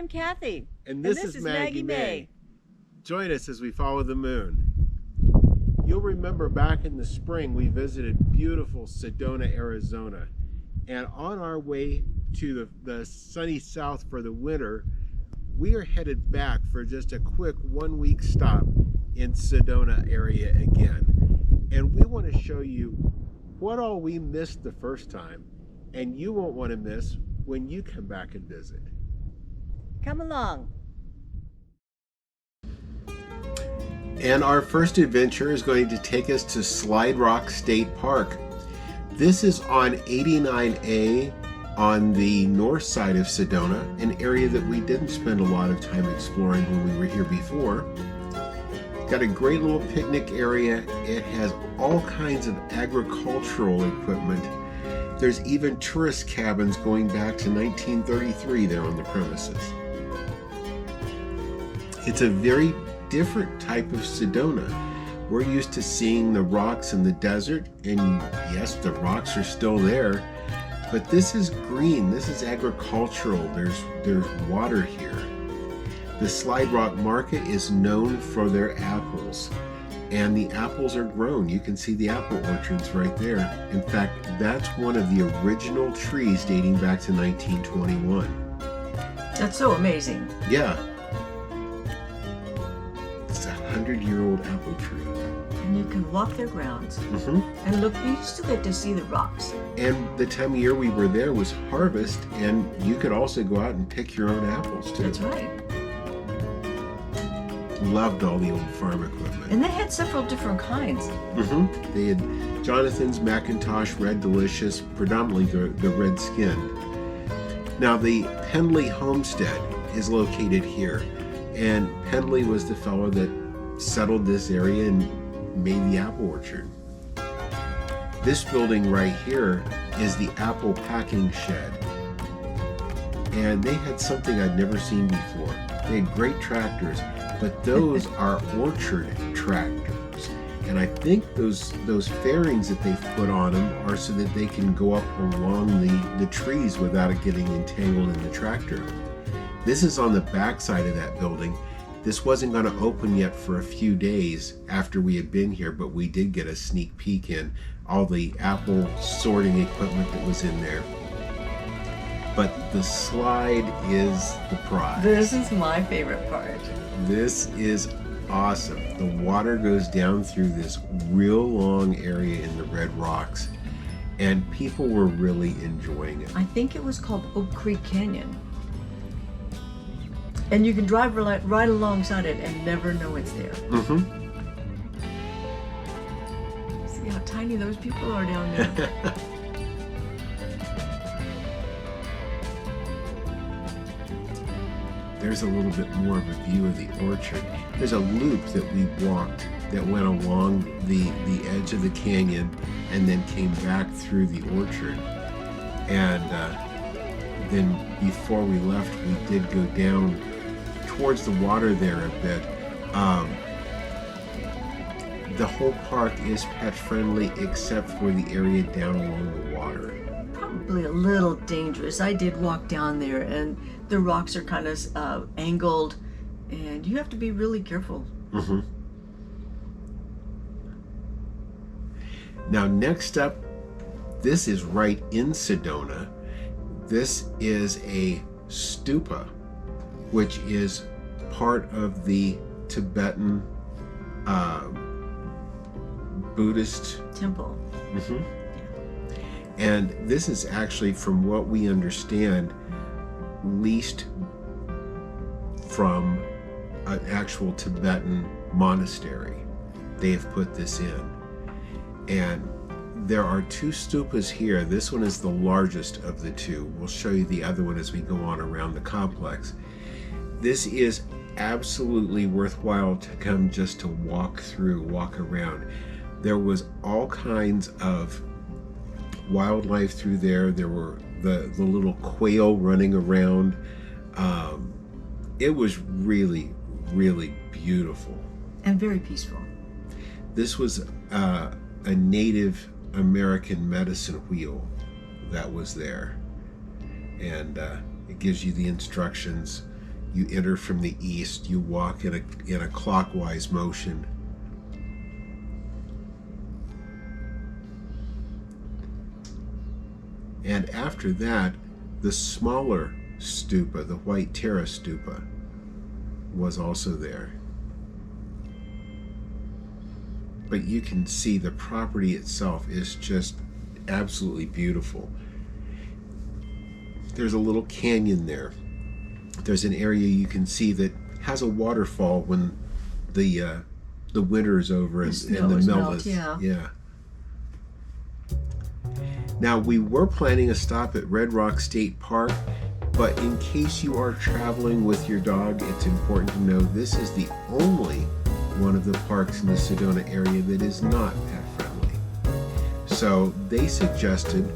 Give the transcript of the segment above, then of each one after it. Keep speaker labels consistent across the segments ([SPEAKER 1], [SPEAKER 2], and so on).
[SPEAKER 1] I'm Cathy.
[SPEAKER 2] And this is Maggie Mae. Join us as we follow the moon. You'll remember back in the spring we visited beautiful Sedona, Arizona. And on our way to the sunny south for the winter, we are headed back for just a quick 1-week stop in Sedona area again. And we want to show you what all we missed the first time, and you won't want to miss when you come back and visit.
[SPEAKER 1] Come along.
[SPEAKER 2] And our first adventure is going to take us to Slide Rock State Park. This is on 89A on the north side of Sedona, an area that we didn't spend a lot of time exploring when we were here before. Got a great little picnic area. It has all kinds of agricultural equipment. There's even tourist cabins going back to 1933 there on the premises. It's a very different type of Sedona. We're used to seeing the rocks in the desert, and yes, the rocks are still there, but this is green, this is agricultural, there's water here. The Slide Rock Market is known for their apples, and the apples are grown. You can see the apple orchards right there. In fact, that's one of the original trees dating back to 1921.
[SPEAKER 3] That's so amazing.
[SPEAKER 2] Yeah. It's a 100-year-old apple tree.
[SPEAKER 3] And you can walk their grounds. And look, you still get to see the rocks.
[SPEAKER 2] And the time of year we were there was harvest, and you could also go out and pick your own apples too.
[SPEAKER 3] That's right.
[SPEAKER 2] Loved all the old farm equipment.
[SPEAKER 3] And they had several different kinds.
[SPEAKER 2] They had Jonathan's, Macintosh, Red Delicious, predominantly the red skin. Now the Pendley homestead is located here, and Pendley was the fellow that settled this area and made the apple orchard. This building right here is the apple packing shed, and they had something I'd never seen before. They had great tractors, but those are orchard tractors, and I think those fairings that they've put on them are so that they can go up along the trees without it getting entangled in the tractor. This is on the back side of that building. This wasn't going to open yet for a few days after we had been here, but we did get a sneak peek in all the apple sorting equipment that was in there. But the slide is the prize.
[SPEAKER 3] This is my favorite part.
[SPEAKER 2] This is awesome. The water goes down through this real long area in the red rocks, and people were really enjoying it.
[SPEAKER 3] I think it was called Oak Creek Canyon. And you can drive right alongside it and never know it's there. See how tiny those people are down there.
[SPEAKER 2] There's a little bit more of a view of the orchard. There's a loop that we walked that went along the edge of the canyon and then came back through the orchard. And then before we left, we did go down towards the water there a bit. The whole park is pet friendly except for the area down along the water.
[SPEAKER 3] Probably a little dangerous. I did walk down there, and the rocks are kind of angled, and you have to be really careful.
[SPEAKER 2] Now next up, this is right in Sedona. This is a stupa, which is part of the Tibetan Buddhist
[SPEAKER 3] temple.
[SPEAKER 2] And this is actually, from what we understand, leased from an actual Tibetan monastery. They have put this in. And there are two stupas here. This one is the largest of the two. We'll show you the other one as we go on around the complex. This is absolutely worthwhile to come just to walk around. There was all kinds of wildlife through there. There were the little quail running around. It was really, really beautiful.
[SPEAKER 3] And very peaceful.
[SPEAKER 2] This was a Native American medicine wheel that was there. And it gives you the instructions. You enter from the east. You walk in a clockwise motion. And after that, the smaller stupa, the White Tara Stupa, was also there. But you can see the property itself is just absolutely beautiful. There's a little canyon there. There's an area you can see that has a waterfall when the winter is over and the melt. Yeah. Now, we were planning a stop at Redrock State Park, but in case you are traveling with your dog, it's important to know this is the only one of the parks in the Sedona area that is not pet friendly. So they suggested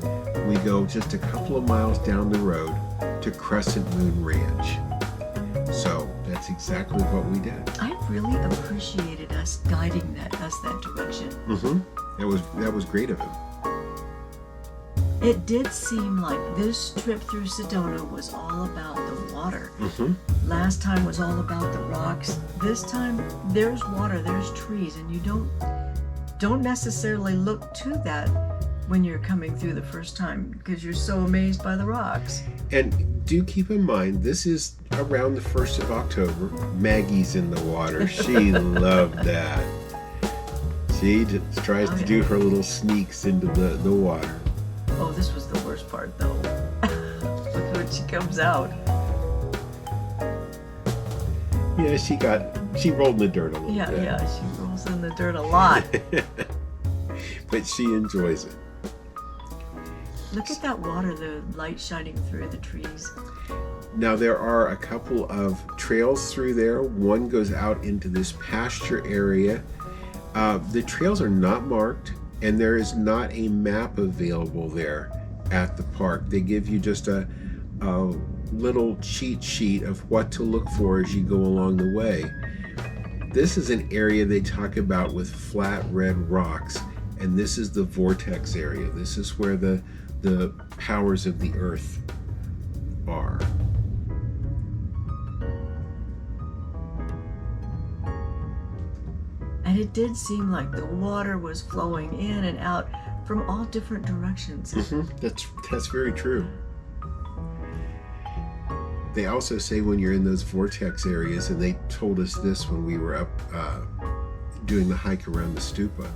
[SPEAKER 2] we go just a couple of miles down the road to Crescent Moon Ranch. So that's exactly what we did.
[SPEAKER 3] I really appreciated us guiding us that direction.
[SPEAKER 2] That was great of him.
[SPEAKER 3] It did seem like this trip through Sedona was all about the water. Last time was all about the rocks. This time there's water, there's trees, and you don't necessarily look to that when you're coming through the first time because you're so amazed by the rocks.
[SPEAKER 2] And do keep in mind, this is around the 1st of October. Maggie's in the water. She loved that. She just tries to do her little sneaks into the water.
[SPEAKER 3] Oh, this was the worst part, though. Look when she comes out.
[SPEAKER 2] Yeah, she rolled in the dirt a little bit.
[SPEAKER 3] Yeah, she rolls in the dirt a lot.
[SPEAKER 2] But she enjoys it.
[SPEAKER 3] Look at that water, the light shining through the trees.
[SPEAKER 2] Now, there are a couple of trails through there. One goes out into this pasture area. The trails are not marked, and there is not a map available there at the park. They give you just a little cheat sheet of what to look for as you go along the way. This is an area they talk about with flat red rocks, and this is the Vortex area. This is where the powers of the earth are.
[SPEAKER 3] And it did seem like the water was flowing in and out from all different directions.
[SPEAKER 2] That's very true. They also say when you're in those vortex areas, and they told us this when we were up doing the hike around the stupa,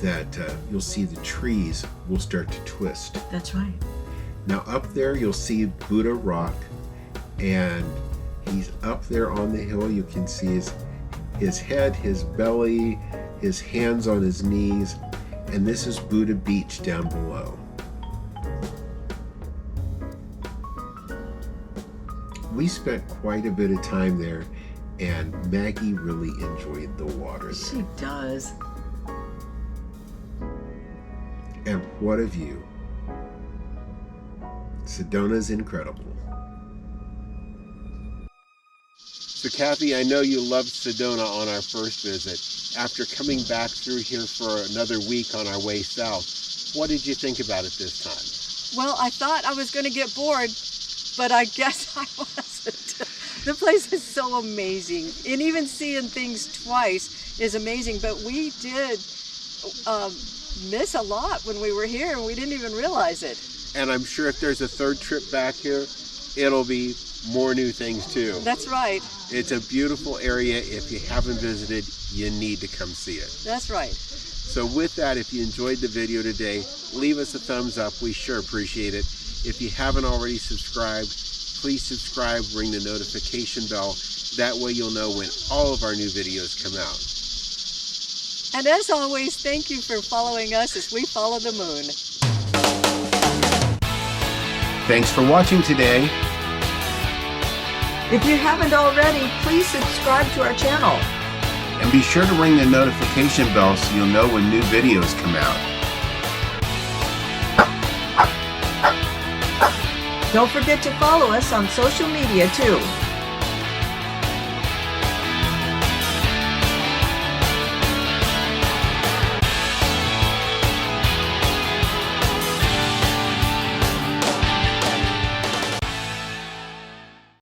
[SPEAKER 2] that you'll see the trees will start to twist.
[SPEAKER 3] That's right.
[SPEAKER 2] Now up there you'll see Buddha Rock, and he's up there on the hill. You can see his head, his belly, his hands on his knees, and this is Buddha Beach down below. We spent quite a bit of time there, and Maggie really enjoyed the water there.
[SPEAKER 3] She does.
[SPEAKER 2] And what a view. Sedona's incredible. So Cathy, I know you loved Sedona on our first visit. After coming back through here for another week on our way south, what did you think about it this time?
[SPEAKER 1] Well, I thought I was going to get bored, but I guess I wasn't. The place is so amazing, and even seeing things twice is amazing, but we did miss a lot when we were here, and we didn't even realize it.
[SPEAKER 2] And I'm sure if there's a third trip back here, it'll be more new things too.
[SPEAKER 1] That's right.
[SPEAKER 2] It's a beautiful area. If you haven't visited, you need to come see it.
[SPEAKER 1] That's right.
[SPEAKER 2] So with that, if you enjoyed the video today, leave us a thumbs up. We sure appreciate it. If you haven't already subscribed, please subscribe, ring the notification bell. That way you'll know when all of our new videos come out.
[SPEAKER 1] And as always, thank you for following us as we follow the moon.
[SPEAKER 2] Thanks for watching today.
[SPEAKER 3] If you haven't already, please subscribe to our channel.
[SPEAKER 2] And be sure to ring the notification bell so you'll know when new videos come out.
[SPEAKER 3] Don't forget to follow us on social media too.